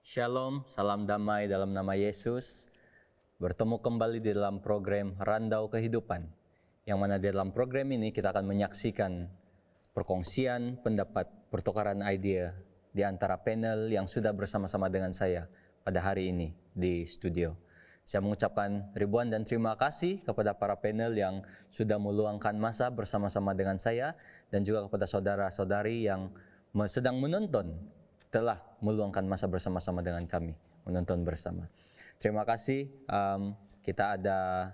Shalom, salam damai dalam nama Yesus. Bertemu kembali di dalam program Randau Kehidupan, yang mana di dalam program ini kita akan menyaksikan perkongsian pendapat, pertukaran ide di antara panel yang sudah bersama-sama dengan saya pada hari ini di studio. Saya mengucapkan ribuan dan terima kasih kepada para panel yang sudah meluangkan masa bersama-sama dengan saya, dan juga kepada saudara-saudari yang sedang menonton telah meluangkan masa bersama-sama dengan kami, menonton bersama. Terima kasih. Kita ada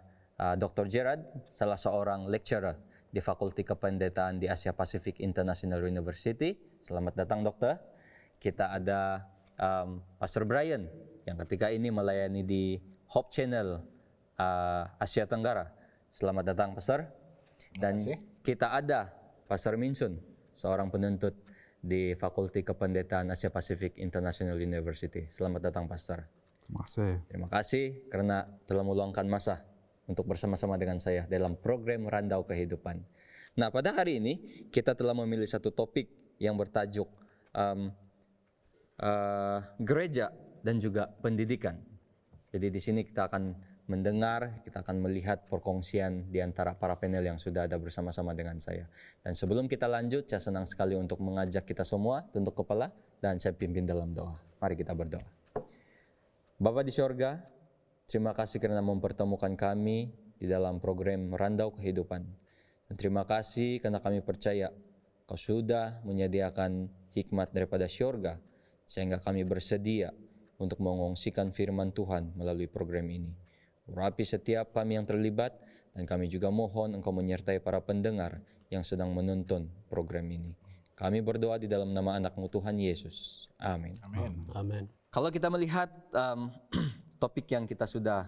Dr. Gerard, salah seorang lecturer di Fakulti Kependetaan di Asia Pacific International University. Selamat datang, Dokter. Kita ada Pastor Brian, yang ketika ini melayani di Hope Channel Asia Tenggara. Selamat datang, Pastor. Dan kita ada Pastor Minsun, seorang penuntut di Fakulti Kependetaan Asia Pacific International University. Selamat datang, Pastor. Terima kasih. Terima kasih karena telah meluangkan masa untuk bersama-sama dengan saya dalam program Randau Kehidupan. Nah, pada hari ini kita telah memilih satu topik yang bertajuk gereja dan juga pendidikan. Jadi di sini kita akan mendengar, kita akan melihat perkongsian di antara para panel yang sudah ada bersama-sama dengan saya. Dan sebelum kita lanjut, saya senang sekali untuk mengajak kita semua tunduk kepala dan saya pimpin dalam doa. Mari kita berdoa. Bapa di sorga, terima kasih karena mempertemukan kami di dalam program Randau Kehidupan. Dan terima kasih karena kami percaya Kau sudah menyediakan hikmat daripada sorga, sehingga kami bersedia untuk mengongsikan firman Tuhan melalui program ini. Urapi setiap kami yang terlibat, dan kami juga mohon Engkau menyertai para pendengar yang sedang menonton program ini. Kami berdoa di dalam nama anak-Mu Tuhan Yesus. Amin. Amin. Amin. Kalau kita melihat topik yang kita sudah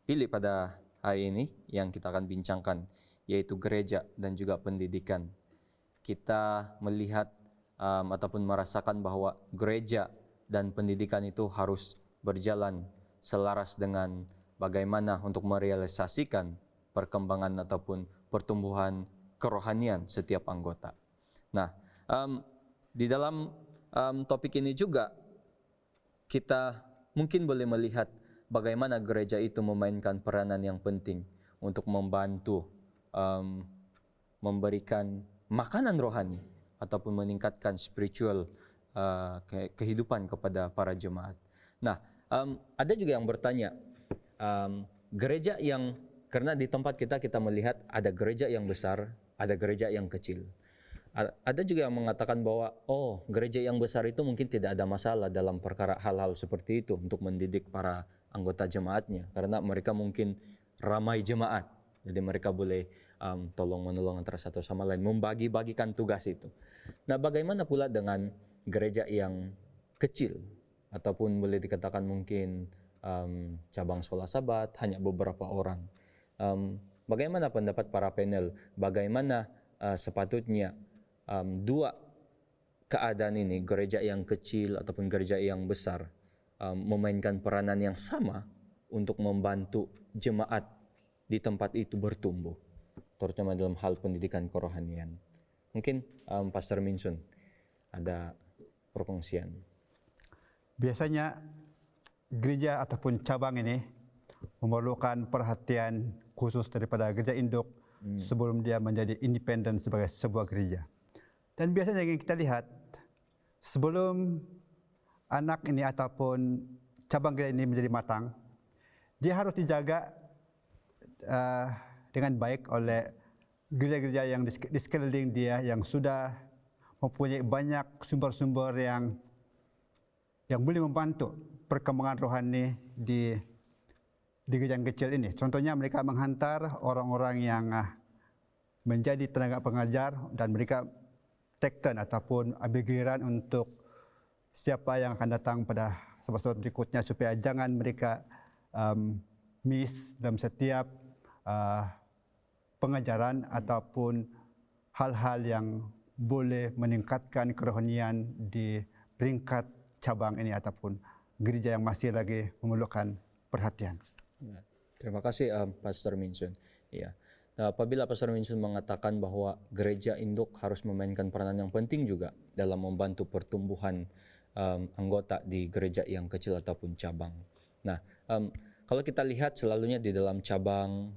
pilih pada hari ini, yang kita akan bincangkan, yaitu gereja dan juga pendidikan. Kita melihat ataupun merasakan bahwa gereja dan pendidikan itu harus berjalan selaras dengan bagaimana untuk merealisasikan perkembangan ataupun pertumbuhan kerohanian setiap anggota. Nah, di dalam topik ini juga kita mungkin boleh melihat bagaimana gereja itu memainkan peranan yang penting untuk membantu memberikan makanan rohani ataupun meningkatkan spiritual kehidupan kepada para jemaat. Nah, ada juga yang bertanya, gereja yang, karena di tempat kita melihat ada gereja yang besar, ada gereja yang kecil. Ada juga yang mengatakan bahwa gereja yang besar itu mungkin tidak ada masalah dalam perkara hal-hal seperti itu untuk mendidik para anggota jemaatnya, karena mereka mungkin ramai jemaat, jadi mereka boleh tolong-menolong antara satu sama lain, membagi-bagikan tugas itu. Nah, bagaimana pula dengan gereja yang kecil, ataupun boleh dikatakan mungkin cabang sekolah Sabat, hanya beberapa orang. Bagaimana pendapat para panel? Bagaimana sepatutnya dua keadaan ini, gereja yang kecil ataupun gereja yang besar, memainkan peranan yang sama untuk membantu jemaat di tempat itu bertumbuh, terutama dalam hal pendidikan kerohanian? Mungkin Pastor Minsun ada perkongsian. Biasanya gereja ataupun cabang ini memerlukan perhatian khusus daripada gereja induk sebelum dia menjadi independen sebagai sebuah gereja. Dan biasanya yang kita lihat, sebelum anak ini ataupun cabang gereja ini menjadi matang, dia harus dijaga dengan baik oleh gereja-gereja yang di sekeliling dia, yang sudah mempunyai banyak sumber-sumber yang boleh membantu perkembangan rohani di gereja yang kecil ini. Contohnya mereka menghantar orang-orang yang menjadi tenaga pengajar, dan mereka take turn ataupun ambil giliran untuk siapa yang akan datang pada sahabat-sahabat berikutnya, supaya jangan mereka miss dalam setiap pengajaran ataupun hal-hal yang boleh meningkatkan kerohanian di peringkat cabang ini ataupun gereja yang masih lagi memerlukan perhatian. Terima kasih Pastor Minsun. Ya. Nah, apabila Pastor Minsun mengatakan bahwa gereja induk harus memainkan peranan yang penting juga dalam membantu pertumbuhan anggota di gereja yang kecil ataupun cabang. Nah, kalau kita lihat selalunya di dalam cabang,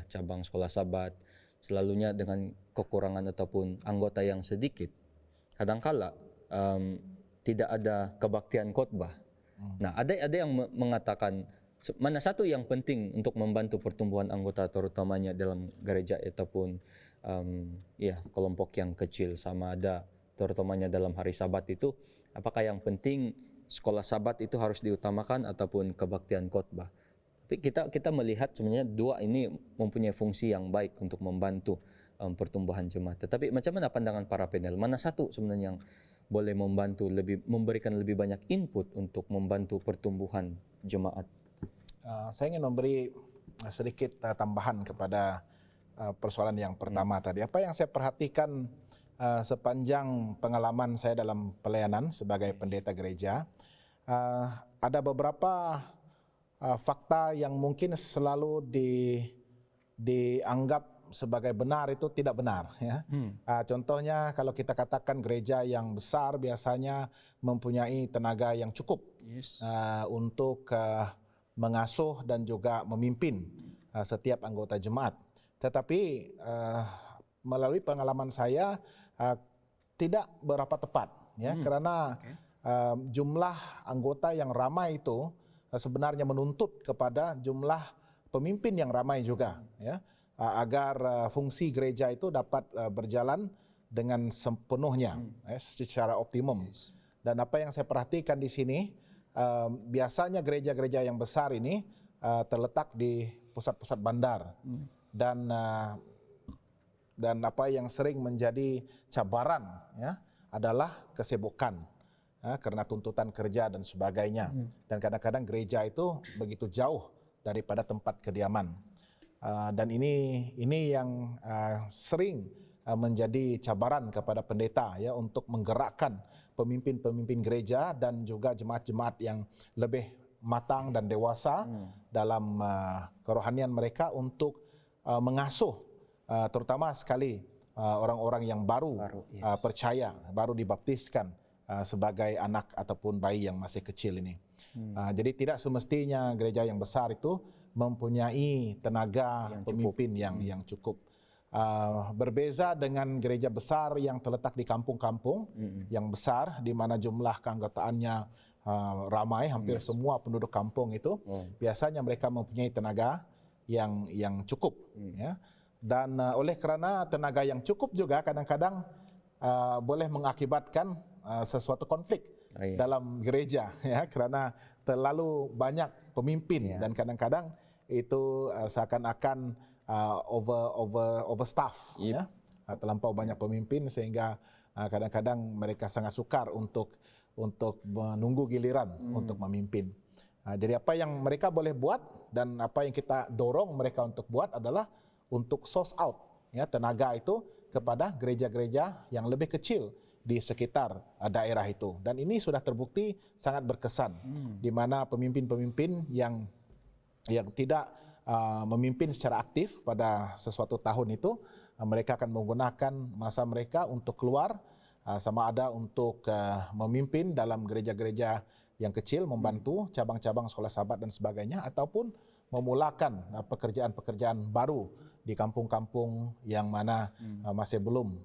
cabang sekolah Sabat, selalunya dengan kekurangan ataupun anggota yang sedikit, kadangkala tidak ada kebaktian khotbah. Nah, ada yang mengatakan mana satu yang penting untuk membantu pertumbuhan anggota, terutamanya dalam gereja ataupun kelompok yang kecil, sama ada terutamanya dalam hari Sabat itu, apakah yang penting sekolah Sabat itu harus diutamakan ataupun kebaktian khotbah? Tapi kita melihat sebenarnya dua ini mempunyai fungsi yang baik untuk membantu pertumbuhan jemaat. Tetapi macam mana pandangan para panel? Mana satu sebenarnya yang boleh membantu memberikan lebih banyak input untuk membantu pertumbuhan jemaat? Saya ingin memberi sedikit tambahan kepada persoalan yang pertama tadi. Apa yang saya perhatikan sepanjang pengalaman saya dalam pelayanan sebagai pendeta gereja, ada beberapa fakta yang mungkin selalu dianggap sebagai benar itu tidak benar, ya. Contohnya kalau kita katakan gereja yang besar biasanya mempunyai tenaga yang cukup untuk mengasuh dan juga memimpin setiap anggota jemaat. Tetapi melalui pengalaman saya tidak berapa tepat, ya, karena jumlah anggota yang ramai itu sebenarnya menuntut kepada jumlah pemimpin yang ramai juga, ya, agar fungsi gereja itu dapat berjalan dengan sepenuhnya, secara optimum. Dan apa yang saya perhatikan di sini, biasanya gereja-gereja yang besar ini terletak di pusat-pusat bandar, dan apa yang sering menjadi cabaran, ya, adalah kesibukan, karena tuntutan kerja dan sebagainya. Dan kadang-kadang gereja itu begitu jauh daripada tempat kediaman. Dan ini yang sering menjadi cabaran kepada pendeta, ya, untuk menggerakkan pemimpin-pemimpin gereja dan juga jemaat-jemaat yang lebih matang dan dewasa dalam kerohanian mereka untuk mengasuh terutama sekali orang-orang yang baru percaya, baru dibaptiskan sebagai anak ataupun bayi yang masih kecil ini. Jadi tidak semestinya gereja yang besar itu mempunyai tenaga pemimpin yang cukup. Berbeza dengan gereja besar yang terletak di kampung-kampung yang besar, di mana jumlah keanggotaannya ramai, hampir semua penduduk kampung itu, biasanya mereka mempunyai tenaga yang cukup, ya. Dan oleh kerana tenaga yang cukup juga kadang-kadang boleh mengakibatkan sesuatu konflik dalam gereja, ya, kerana terlalu banyak pemimpin, dan kadang-kadang itu seakan-akan overstaff, ya, terlampau banyak pemimpin sehingga kadang-kadang mereka sangat sukar untuk menunggu giliran untuk memimpin. Jadi apa yang mereka boleh buat dan apa yang kita dorong mereka untuk buat adalah untuk source out, ya, tenaga itu kepada gereja-gereja yang lebih kecil di sekitar daerah itu. Dan ini sudah terbukti sangat berkesan, di mana pemimpin-pemimpin yang tidak memimpin secara aktif pada sesuatu tahun itu, mereka akan menggunakan masa mereka untuk keluar, sama ada untuk memimpin dalam gereja-gereja yang kecil, membantu cabang-cabang sekolah Sabat dan sebagainya, ataupun memulakan pekerjaan-pekerjaan baru di kampung-kampung yang mana masih belum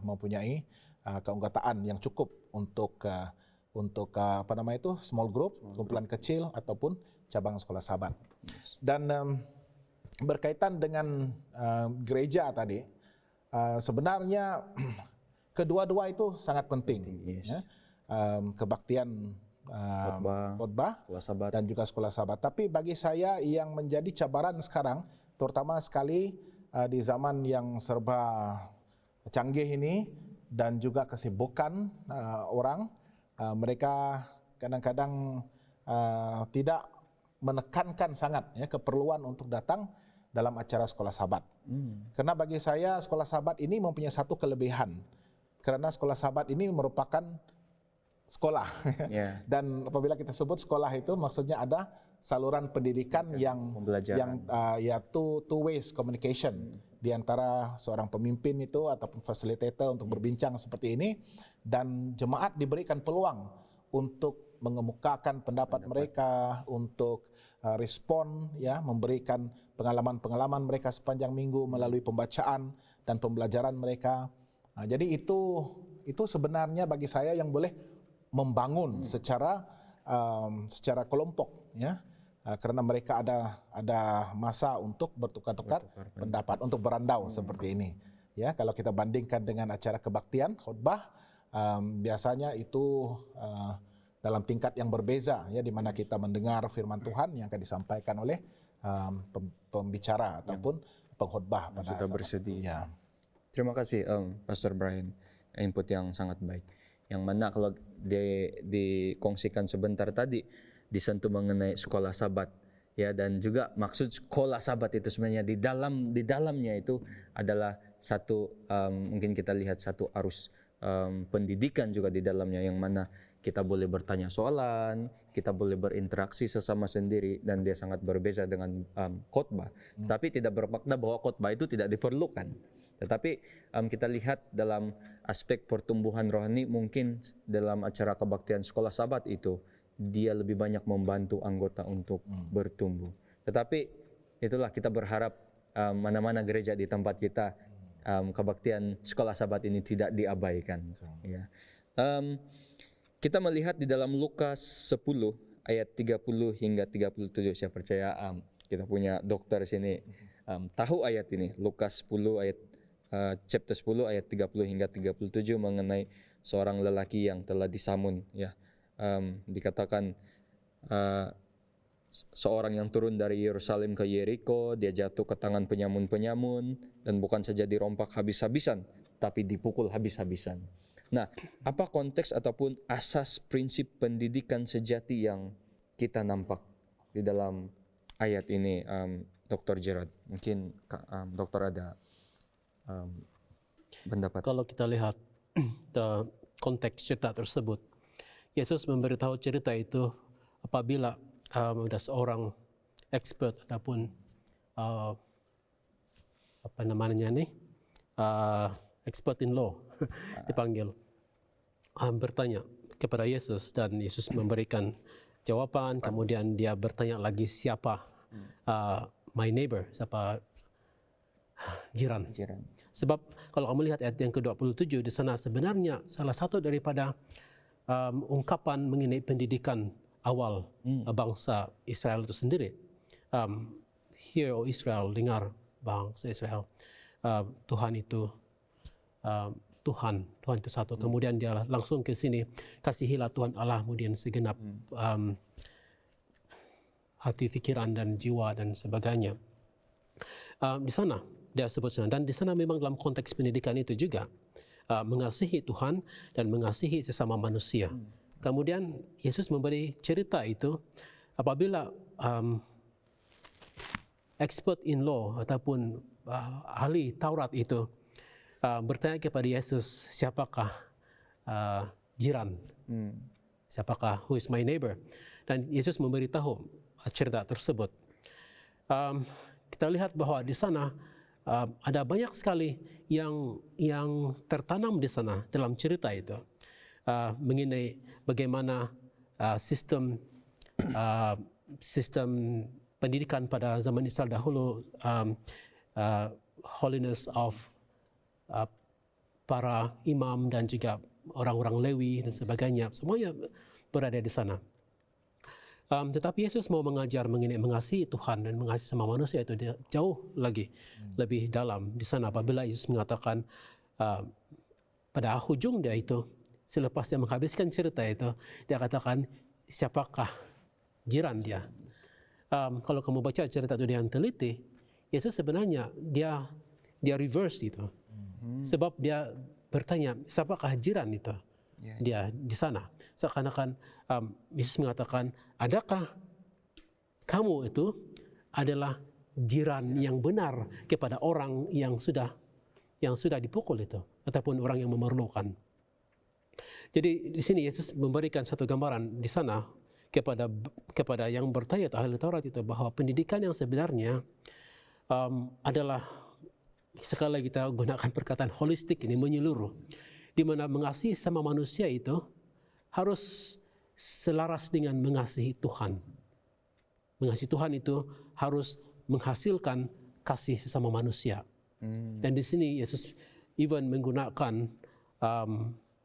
mempunyai keanggotaan yang cukup untuk small group, kumpulan kecil ataupun cabang sekolah Sabat. Dan berkaitan dengan gereja tadi, sebenarnya kedua-dua itu sangat penting, ya. Kebaktian khotbah dan juga sekolah Sabat. Tapi bagi saya yang menjadi cabaran sekarang, terutama sekali di zaman yang serba canggih ini dan juga kesibukan orang, mereka kadang-kadang tidak menekankan sangat, ya, keperluan untuk datang dalam acara sekolah Sabat. Karena bagi saya sekolah Sabat ini mempunyai satu kelebihan, karena sekolah Sabat ini merupakan sekolah. Dan apabila kita sebut sekolah itu maksudnya ada saluran pendidikan yang two ways communication di antara seorang pemimpin itu ataupun fasilitator untuk berbincang seperti ini, dan jemaat diberikan peluang untuk mengemukakan pendapat mereka, untuk respon, ya, memberikan pengalaman-pengalaman mereka sepanjang minggu melalui pembacaan dan pembelajaran mereka. Jadi itu sebenarnya bagi saya yang boleh membangun secara kelompok, ya. Karena mereka ada masa untuk bertukar-tukar pendapat, untuk berandau seperti ini. Ya, kalau kita bandingkan dengan acara kebaktian, khotbah, biasanya itu dalam tingkat yang berbeza, ya, di mana kita mendengar firman Tuhan yang akan disampaikan oleh pembicara ataupun pengkhotbah pada sudah bersedia. Ya. Terima kasih Pastor Brian, input yang sangat baik. Yang mana kalau dikongsikan sebentar tadi disentuh mengenai sekolah Sabat, ya, dan juga maksud sekolah Sabat itu sebenarnya di dalamnya itu adalah satu mungkin kita lihat satu arus pendidikan juga di dalamnya, yang mana kita boleh bertanya soalan, kita boleh berinteraksi sesama sendiri, dan dia sangat berbeza dengan khotbah. Tapi tidak bermakna bahwa khotbah itu tidak diperlukan. Tetapi kita lihat dalam aspek pertumbuhan rohani, mungkin dalam acara kebaktian sekolah Sabat itu dia lebih banyak membantu anggota untuk bertumbuh. Tetapi itulah kita berharap mana-mana gereja di tempat kita kebaktian sekolah Sabat ini tidak diabaikan. Ya. Kita melihat di dalam Lukas 10 ayat 30 hingga 37. Saya percaya kita punya dokter sini tahu ayat ini. Lukas 10 ayat chapter 10 ayat 30 hingga 37 mengenai seorang lelaki yang telah disamun, ya. Dikatakan seorang yang turun dari Yerusalem ke Yeriko, dia jatuh ke tangan penyamun-penyamun, dan bukan saja dirompak habis-habisan, tapi dipukul habis-habisan. Nah, apa konteks ataupun asas prinsip pendidikan sejati yang kita nampak di dalam ayat ini, Dr. Gerard? Mungkin dokter ada pendapat. Kalau kita lihat konteks cerita tersebut, Yesus memberitahu cerita itu apabila ada seorang expert ataupun apa namanya nih, expert in law dipanggil, bertanya kepada Yesus, dan Yesus memberikan jawaban. Kemudian dia bertanya lagi, siapa my neighbor, siapa jiran. Sebab kalau kamu lihat ayat yang ke-27 di sana, sebenarnya salah satu daripada ungkapan mengenai pendidikan awal bangsa Israel itu sendiri. Hear, O Israel, dengar bangsa Israel, Tuhan itu Tuhan itu satu. Kemudian dia langsung ke sini, kasihilah Tuhan Allahmu dengan segenap hati, pikiran, dan jiwa, dan sebagainya. Di sana dia sebut sana, dan di sana memang dalam konteks pendidikan itu juga mengasihi Tuhan dan mengasihi sesama manusia. Kemudian Yesus memberi cerita itu apabila expert in law ataupun ahli Taurat itu bertanya kepada Yesus, siapakah jiran? Siapakah, who is my neighbor? Dan Yesus memberitahu cerita tersebut. Kita lihat bahwa di sana ada banyak sekali yang tertanam di sana dalam cerita itu, mengenai bagaimana sistem pendidikan pada zaman Israel dahulu, holiness of para imam dan juga orang-orang Lewi dan sebagainya, semuanya berada di sana. Tetapi Yesus mau mengajar mengenai mengasihi Tuhan dan mengasihi sama manusia itu jauh lagi lebih dalam di sana. Apabila Yesus mengatakan pada ujung dia itu, selepas dia menghabiskan cerita itu, dia katakan, siapakah jiran dia? Kalau kamu baca cerita itu dengan teliti, Yesus sebenarnya dia reverse itu. Sebab dia bertanya, siapakah jiran itu? Dia di sana. Seakan-akan Yesus mengatakan, adakah kamu itu adalah jiran yang benar kepada orang yang sudah dipukul itu, ataupun orang yang memerlukan. Jadi di sini Yesus memberikan satu gambaran di sana kepada yang bertanya atau ahli Taurat itu, bahwa pendidikan yang sebenarnya adalah, sekali lagi kita gunakan perkataan holistik ini, menyeluruh, di mana mengasihi sama manusia itu harus selaras dengan mengasihi Tuhan. Mengasihi Tuhan itu harus menghasilkan kasih sesama manusia. Dan di sini Yesus even menggunakan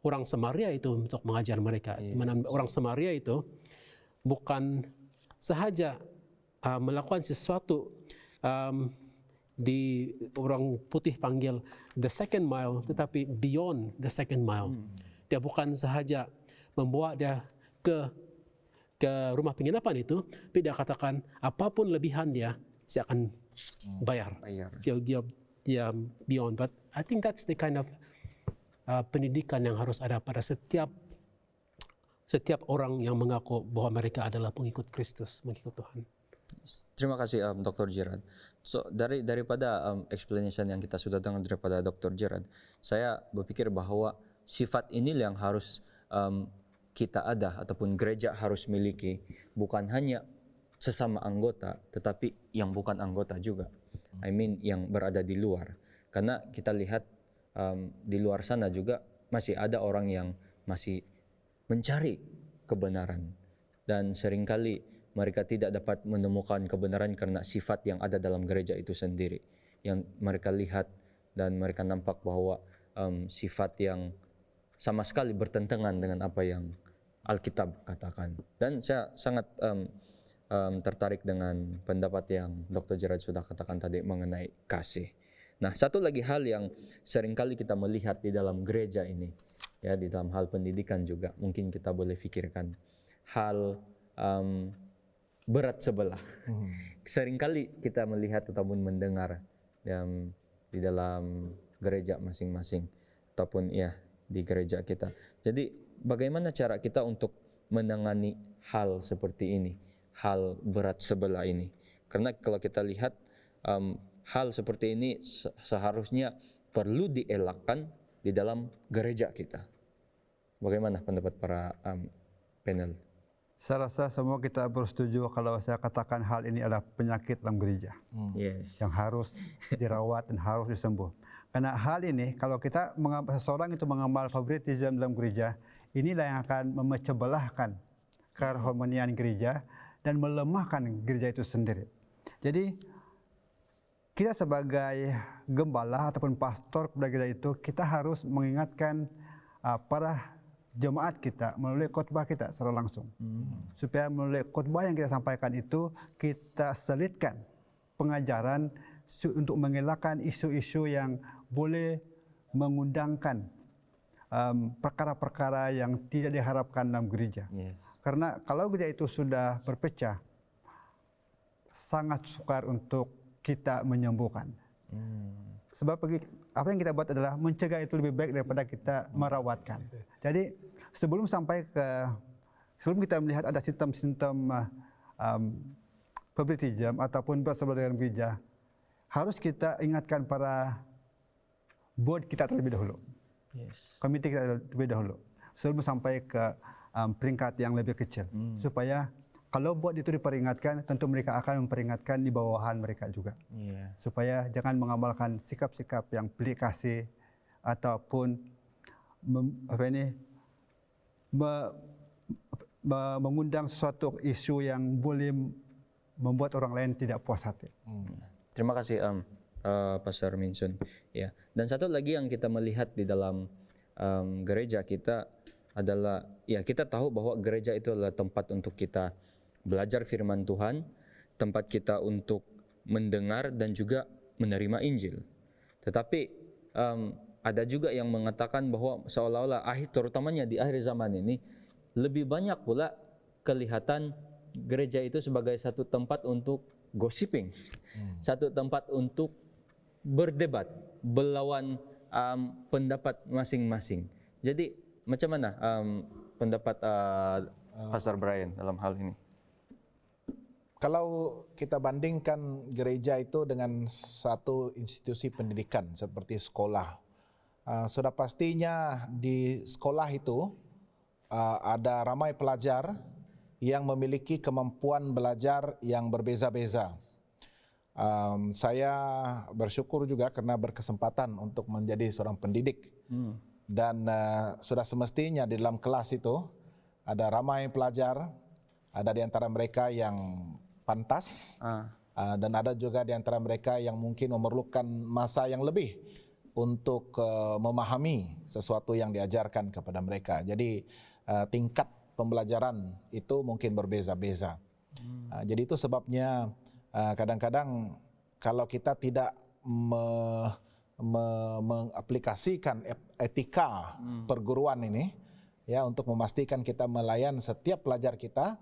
orang Samaria itu untuk mengajar mereka. Mana orang Samaria itu bukan sahaja melakukan sesuatu di orang putih panggil the second mile, tetapi beyond the second mile. Dia bukan sahaja membawa dia ke rumah penginapan itu, tapi dia katakan apapun lebihan dia, saya akan bayar. Dia beyond. But I think that's the kind of pendidikan yang harus ada pada setiap orang yang mengaku bahwa mereka adalah pengikut Kristus, pengikut Tuhan. Terima kasih Dr. Gerard. So daripada explanation yang kita sudah dengar daripada Dr. Gerard, saya berpikir bahwa sifat ini yang harus kita ada ataupun gereja harus miliki, bukan hanya sesama anggota, tetapi yang bukan anggota juga. I mean yang berada di luar. Karena kita lihat di luar sana juga masih ada orang yang masih mencari kebenaran, dan seringkali mereka tidak dapat menemukan kebenaran karena sifat yang ada dalam gereja itu sendiri yang mereka lihat, dan mereka nampak bahwa sifat yang sama sekali bertentangan dengan apa yang Alkitab katakan. Dan saya sangat tertarik dengan pendapat yang Dr. Gerard sudah katakan tadi mengenai kasih. Nah, satu lagi hal yang seringkali kita melihat di dalam gereja ini, ya, di dalam hal pendidikan juga, mungkin kita boleh pikirkan hal berat sebelah. Seringkali kita melihat ataupun mendengar di dalam gereja masing-masing ataupun ya di gereja kita. Jadi bagaimana cara kita untuk menangani hal seperti ini, hal berat sebelah ini? Karena kalau kita lihat hal seperti ini seharusnya perlu dielakkan di dalam gereja kita. Bagaimana pendapat para panel? Saya rasa semua kita bersetuju kalau saya katakan hal ini adalah penyakit dalam gereja. Yes. Yang harus dirawat dan harus disembuh. Karena hal ini, kalau kita seseorang itu mengamal favoritisme dalam gereja, inilah yang akan memecah belahkan keharmonian gereja dan melemahkan gereja itu sendiri. Jadi kita sebagai gembala ataupun pastor kepada gereja itu, kita harus mengingatkan para jemaat kita melalui khotbah kita secara langsung. Supaya melalui khotbah yang kita sampaikan itu, kita selitkan pengajaran untuk mengelakkan isu-isu yang boleh mengundangkan perkara-perkara yang tidak diharapkan dalam gereja. Yes. Karena kalau gereja itu sudah berpecah, sangat sukar untuk kita menyembuhkan. Sebab apa yang kita buat adalah mencegah itu lebih baik daripada kita merawatkan. Jadi sebelum kita melihat ada simptom-simptom favoritisme ataupun bersebelah dengan gereja, harus kita ingatkan para board kita terlebih dahulu, komite kita terlebih dahulu, sebelum sampai ke peringkat yang lebih kecil, supaya kalau board itu diperingatkan, tentu mereka akan memperingatkan di bawahan mereka juga, supaya jangan mengamalkan sikap-sikap yang pelik kasih ataupun mengundang suatu isu yang boleh membuat orang lain tidak puas hati. Terima kasih Pastor Minsun. Ya. Dan satu lagi yang kita melihat di dalam gereja kita adalah, ya, kita tahu bahwa gereja itu adalah tempat untuk kita belajar firman Tuhan, tempat kita untuk mendengar dan juga menerima Injil. Tetapi ada juga yang mengatakan bahwa seolah-olah terutamanya di akhir zaman ini lebih banyak pula kelihatan gereja itu sebagai satu tempat untuk gossiping, satu tempat untuk berdebat, berlawan pendapat masing-masing. Jadi macam mana pendapat Pastor Brian dalam hal ini? Kalau kita bandingkan gereja itu dengan satu institusi pendidikan seperti sekolah, sudah pastinya di sekolah itu ada ramai pelajar yang memiliki kemampuan belajar yang berbeza-beza. Saya bersyukur juga karena berkesempatan untuk menjadi seorang pendidik, dan sudah semestinya di dalam kelas itu ada ramai pelajar, ada di antara mereka yang pantas, dan ada juga di antara mereka yang mungkin memerlukan masa yang lebih untuk memahami sesuatu yang diajarkan kepada mereka. Jadi tingkat pembelajaran itu mungkin berbeza-beza. Jadi itu sebabnya kadang-kadang kalau kita tidak mengaplikasikan etika perguruan ini, ya, untuk memastikan kita melayan setiap pelajar kita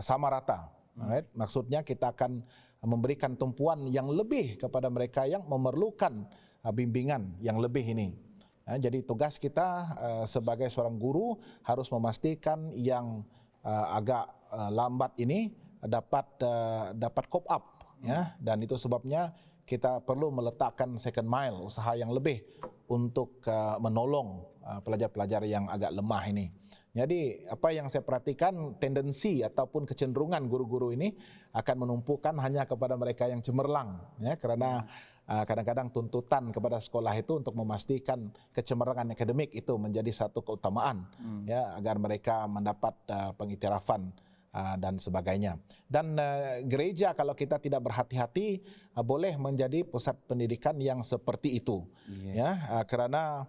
sama rata. Right? Maksudnya kita akan memberikan tumpuan yang lebih kepada mereka yang memerlukan bimbingan yang lebih ini. Jadi tugas kita sebagai seorang guru harus memastikan yang agak lambat ini dapat cope up, ya, dan itu sebabnya kita perlu meletakkan second mile, usaha yang lebih untuk menolong pelajar-pelajar yang agak lemah ini. Jadi apa yang saya perhatikan, tendensi ataupun kecenderungan guru-guru ini akan menumpukan hanya kepada mereka yang cemerlang, ya, karena kadang-kadang tuntutan kepada sekolah itu untuk memastikan kecemerlangan akademik itu menjadi satu keutamaan, ya, agar mereka mendapat pengiktirafan dan sebagainya. Dan gereja kalau kita tidak berhati-hati boleh menjadi pusat pendidikan yang seperti itu, ya, karena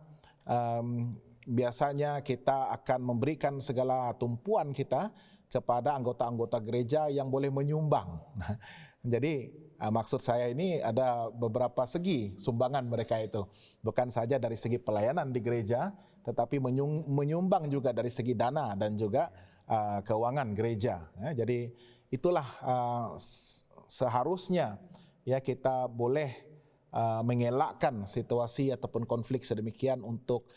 biasanya kita akan memberikan segala tumpuan kita kepada anggota-anggota gereja yang boleh menyumbang. Jadi maksud saya ini ada beberapa segi sumbangan mereka itu. Bukan saja dari segi pelayanan di gereja, tetapi menyumbang juga dari segi dana dan juga keuangan gereja. Jadi itulah seharusnya, ya, kita boleh mengelakkan situasi ataupun konflik sedemikian untuk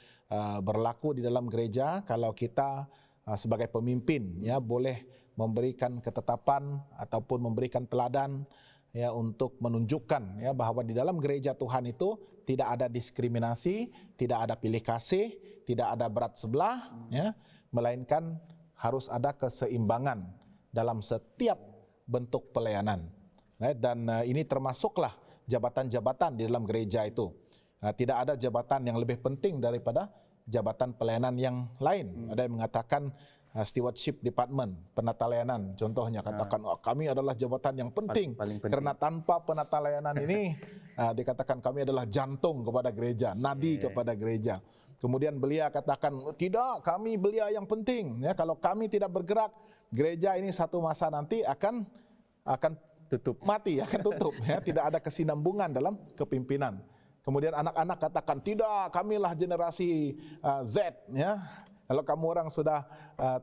berlaku di dalam gereja kalau kita sebagai pemimpin, ya, boleh memberikan ketetapan ataupun memberikan teladan, ya, untuk menunjukkan, ya, bahwa di dalam gereja Tuhan itu tidak ada diskriminasi, tidak ada pilih kasih, tidak ada berat sebelah, ya, melainkan harus ada keseimbangan dalam setiap bentuk pelayanan. Dan ini termasuklah jabatan-jabatan di dalam gereja itu. Tidak ada jabatan yang lebih penting daripada jabatan pelayanan yang lain. Ada yang mengatakan stewardship department, penata layanan contohnya, katakan kami adalah jabatan yang penting, paling penting, karena tanpa penata layanan ini dikatakan kami adalah jantung kepada gereja, nadi kepada gereja. Kemudian belia katakan tidak, kami belia yang penting, ya, kalau kami tidak bergerak gereja ini satu masa nanti akan tutup, mati, akan tutup, ya, tidak ada kesinambungan dalam kepimpinan. Kemudian anak-anak katakan tidak, kamilah generasi Z, ya. Kalau kamu orang sudah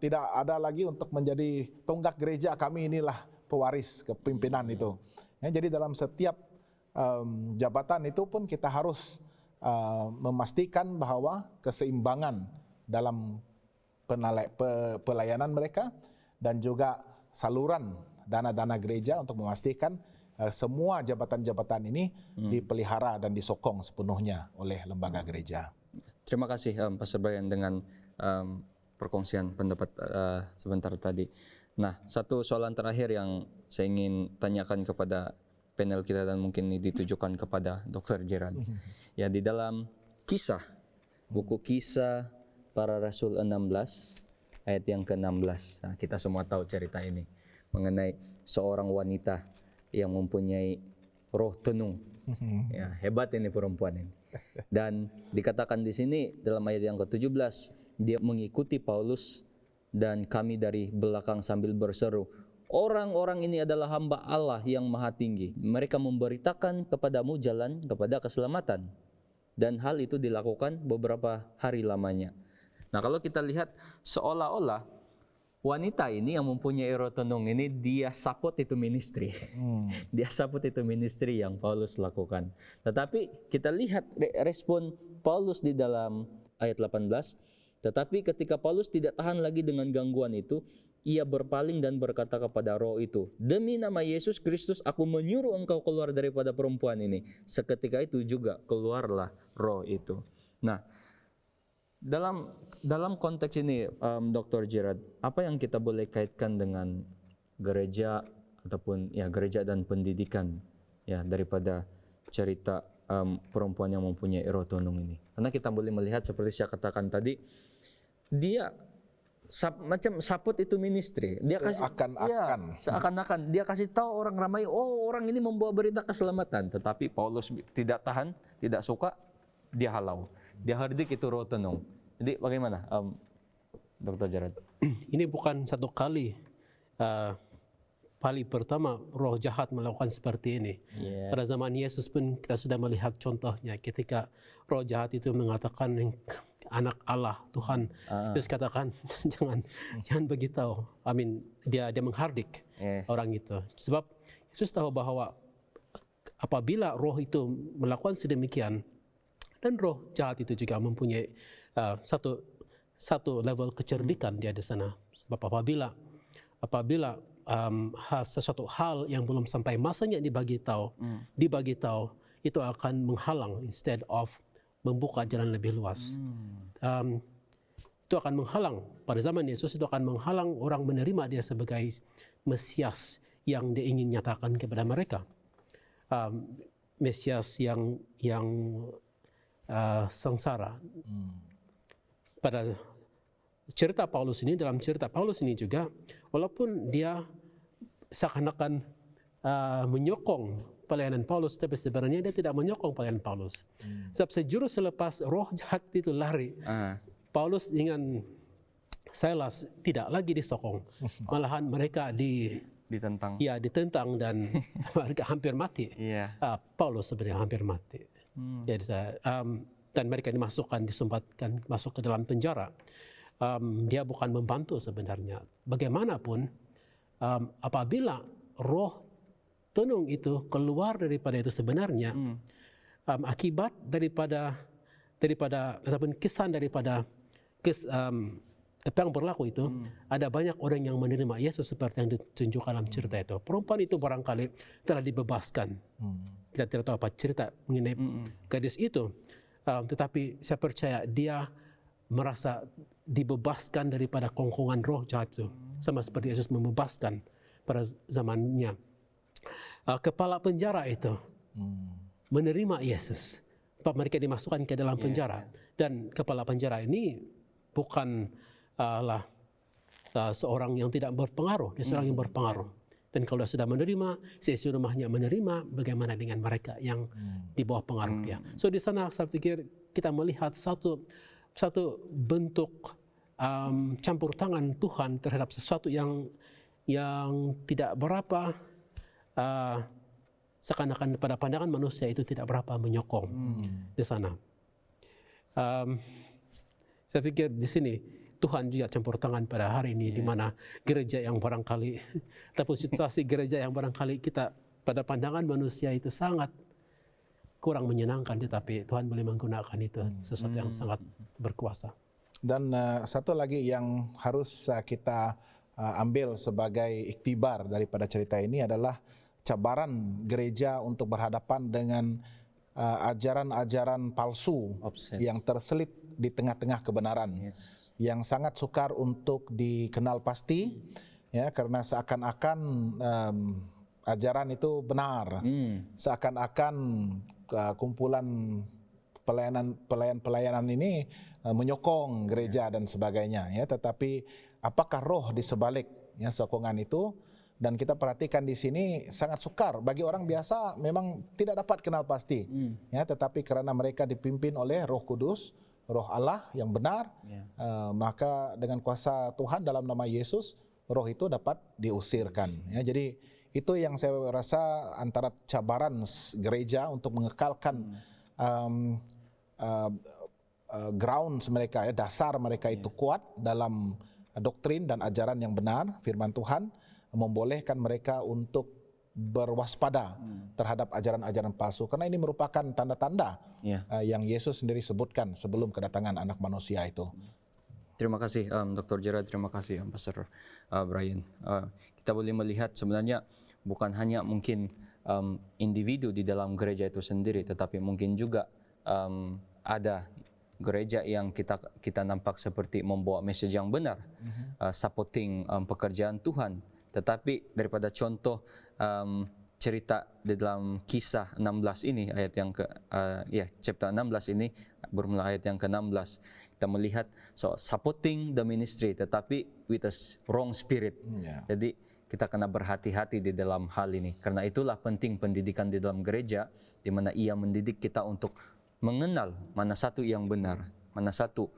tidak ada lagi untuk menjadi tonggak gereja, kami inilah pewaris kepimpinan itu. Ya, jadi dalam setiap jabatan itu pun kita harus memastikan bahwa keseimbangan dalam pelayanan mereka dan juga saluran dana-dana gereja untuk memastikan semua jabatan-jabatan ini dipelihara dan disokong sepenuhnya oleh lembaga gereja. Terima kasih Pastor Brian dengan perkongsian pendapat sebentar tadi. Nah, satu soalan terakhir yang saya ingin tanyakan kepada panel kita dan mungkin ini ditujukan kepada Dr. Gerard. Ya, di dalam Kisah, buku Kisah Para Rasul 16 ayat yang ke-16. Nah, kita semua tahu cerita ini mengenai seorang wanita yang mempunyai roh tenung. Ya, hebat ini perempuan ini. Dan dikatakan di sini dalam ayat yang ke-17, dia mengikuti Paulus dan kami dari belakang sambil berseru, orang-orang ini adalah hamba Allah yang maha tinggi. Mereka memberitakan kepadamu jalan kepada keselamatan. Dan hal itu dilakukan beberapa hari lamanya. Nah, kalau kita lihat seolah-olah wanita ini yang mempunyai roh tenung ini dia support itu ministry. Dia support itu ministry yang Paulus lakukan. Tetapi kita lihat respon Paulus di dalam ayat 18. Tetapi ketika Paulus tidak tahan lagi dengan gangguan itu, ia berpaling dan berkata kepada roh itu, demi nama Yesus Kristus aku menyuruh engkau keluar daripada perempuan ini. Seketika itu juga keluarlah roh itu. Nah, dalam konteks ini, Dr. Gerard, apa yang kita boleh kaitkan dengan gereja ataupun ya gereja dan pendidikan ya daripada cerita perempuan yang mempunyai roh tenung ini? Karena kita boleh melihat seperti saya katakan tadi, dia macam saput itu ministry. Dia kasih seakan-akan dia kasih tahu orang ramai, oh orang ini membawa berita keselamatan. Tetapi Paulus tidak tahan, tidak suka, dia halau. Dia hardik itu roh tenung. Jadi bagaimana, Dr. Jarad? Ini bukan satu kali. Kali pertama roh jahat melakukan seperti ini. Pada zaman Yesus pun kita sudah melihat contohnya ketika roh jahat itu mengatakan anak Allah Tuhan, terus katakan jangan begitu. Dia menghardik orang itu. Sebab Yesus tahu bahwa apabila roh itu melakukan sedemikian, dan roh jahat itu juga mempunyai satu level kecerdikan dia di sana. Sebab apabila sesuatu hal yang belum sampai masanya dibagi tahu, itu akan menghalang instead of membuka jalan lebih luas. Itu akan menghalang, pada zaman Yesus itu akan menghalang orang menerima dia sebagai Mesias yang dia ingin nyatakan kepada mereka. Mesias yang sengsara. Pada cerita Paulus ini, dalam cerita Paulus ini juga, walaupun dia seakan-akan menyokong pelayanan Paulus, tapi sebenarnya dia tidak menyokong pelayanan Paulus. Sebab sejurus selepas roh jahat itu lari, Paulus dengan Silas tidak lagi disokong, malahan mereka ditentang. Ya, ditentang dan mereka hampir mati. Paulus sebenarnya hampir mati. Dan mereka disempatkan masuk ke dalam penjara. Dia bukan membantu sebenarnya. Bagaimanapun, apabila roh tenung itu keluar daripada itu sebenarnya, akibat daripada ataupun kesan daripada apa yang berlaku itu, ada banyak orang yang menerima Yesus seperti yang ditunjukkan dalam cerita itu. Perempuan itu barangkali telah dibebaskan. Kita tidak tahu apa cerita mengenai gadis itu, tetapi saya percaya dia merasa dibebaskan daripada kongkongan roh jahat itu, sama seperti Yesus membebaskan pada zamannya. Kepala penjara itu menerima Yesus, sebab mereka dimasukkan ke dalam penjara, dan kepala penjara ini bukan seorang yang tidak berpengaruh, dia seorang yang berpengaruh. Dan kalau sudah menerima, seisi rumahnya menerima, bagaimana dengan mereka yang di bawah pengaruh dia? So di sana saya pikir kita melihat satu bentuk campur tangan Tuhan terhadap sesuatu yang tidak berapa seakan-akan pada pandangan manusia itu tidak berapa menyokong di sana. Saya pikir di sini Tuhan juga campur tangan pada hari ini, di mana gereja yang barangkali ataupun situasi gereja yang barangkali kita pada pandangan manusia itu sangat kurang menyenangkan, tetapi Tuhan boleh menggunakan itu sesuatu yang sangat berkuasa. Dan satu lagi yang harus kita ambil sebagai iktibar daripada cerita ini adalah cabaran gereja untuk berhadapan dengan ajaran-ajaran palsu yang terselit di tengah-tengah kebenaran, yang sangat sukar untuk dikenal pasti, ya, karena seakan-akan ajaran itu benar, seakan-akan kumpulan pelayanan ini menyokong gereja dan sebagainya, ya. Tetapi apakah roh di sebalik sokongan itu? Dan kita perhatikan di sini sangat sukar bagi orang biasa, memang tidak dapat kenal pasti, ya. Tetapi karena mereka dipimpin oleh Roh Kudus, Roh Allah yang benar, maka dengan kuasa Tuhan dalam nama Yesus, roh itu dapat diusirkan, ya. Jadi itu yang saya rasa antara cabaran gereja untuk mengekalkan grounds mereka, ya, dasar mereka itu kuat dalam doktrin dan ajaran yang benar, firman Tuhan, membolehkan mereka untuk berwaspada terhadap ajaran-ajaran palsu, karena ini merupakan tanda-tanda yang Yesus sendiri sebutkan sebelum kedatangan anak manusia itu. Terima kasih Dr. Jarad, terima kasih Pastor Brian. Kita boleh melihat sebenarnya bukan hanya mungkin individu di dalam gereja itu sendiri, tetapi mungkin juga ada gereja yang kita nampak seperti membawa message yang benar, supporting pekerjaan Tuhan. Tetapi daripada contoh cerita di dalam Kisah 16 ini, ayat yang chapter 16 ini, bermula ayat yang ke-16, kita melihat supporting the ministry tetapi with a wrong spirit. Jadi kita kena berhati-hati di dalam hal ini. Karena itulah penting pendidikan di dalam gereja, di mana ia mendidik kita untuk mengenal mana satu yang benar, mana satu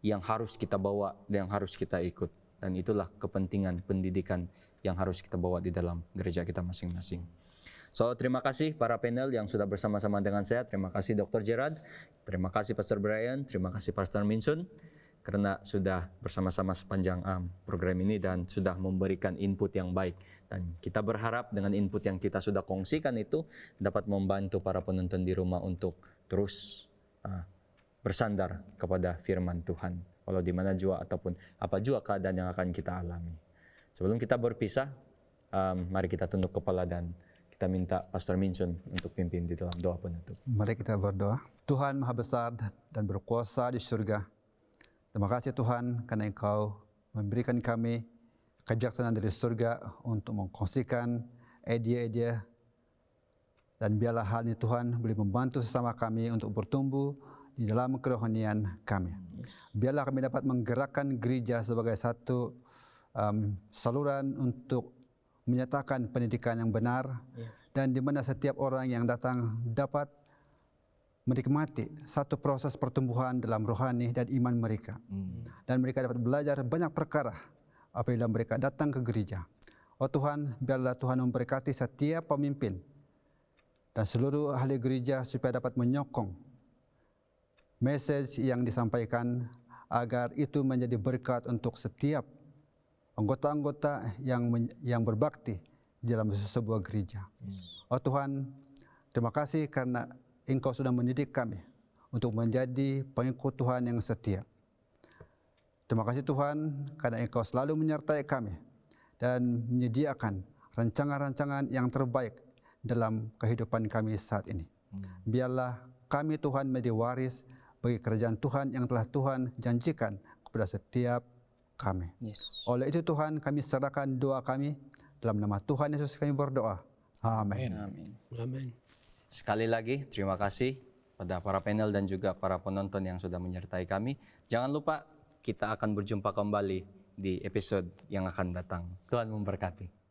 yang harus kita bawa dan yang harus kita ikut. Dan itulah kepentingan pendidikan yang harus kita bawa di dalam gereja kita masing-masing. So, terima kasih para panel yang sudah bersama-sama dengan saya. Terima kasih Dr. Gerard, terima kasih Pastor Brian, terima kasih Pastor Minsun karena sudah bersama-sama sepanjang program ini dan sudah memberikan input yang baik. Dan kita berharap dengan input yang kita sudah kongsikan itu dapat membantu para penonton di rumah untuk terus bersandar kepada firman Tuhan, walau di mana jua ataupun apa jua keadaan yang akan kita alami. Sebelum kita berpisah, mari kita tunduk kepala dan kita minta Pastor Minsun untuk pimpin di dalam doa penutup. Mari kita berdoa. Tuhan Maha Besar dan berkuasa di surga, terima kasih Tuhan karena Engkau memberikan kami kebijaksanaan dari surga untuk mengkongsikan idea-idea, dan biarlah hal ini Tuhan boleh membantu sesama kami untuk bertumbuh di dalam kerohanian kami. Biarlah kami dapat menggerakkan gereja sebagai satu saluran untuk menyatakan pendidikan yang benar, dan di mana setiap orang yang datang dapat menikmati satu proses pertumbuhan dalam rohani dan iman mereka. Dan mereka dapat belajar banyak perkara apabila mereka datang ke gereja. Oh Tuhan, biarlah Tuhan memberkati setiap pemimpin dan seluruh ahli gereja supaya dapat menyokong message yang disampaikan agar itu menjadi berkat untuk setiap anggota-anggota yang berbakti di dalam sebuah gereja. Oh Tuhan, terima kasih karena Engkau sudah mendidik kami untuk menjadi pengikut Tuhan yang setia. Terima kasih Tuhan karena Engkau selalu menyertai kami dan menyediakan rancangan-rancangan yang terbaik dalam kehidupan kami saat ini. Biarlah kami Tuhan menjadi waris bagi kerajaan Tuhan yang telah Tuhan janjikan kepada setiap kami. Oleh itu Tuhan, kami serahkan doa kami dalam nama Tuhan Yesus kami berdoa. Amin. Amin. Sekali lagi terima kasih pada para panel dan juga para penonton yang sudah menyertai kami. Jangan lupa kita akan berjumpa kembali di episode yang akan datang. Tuhan memberkati.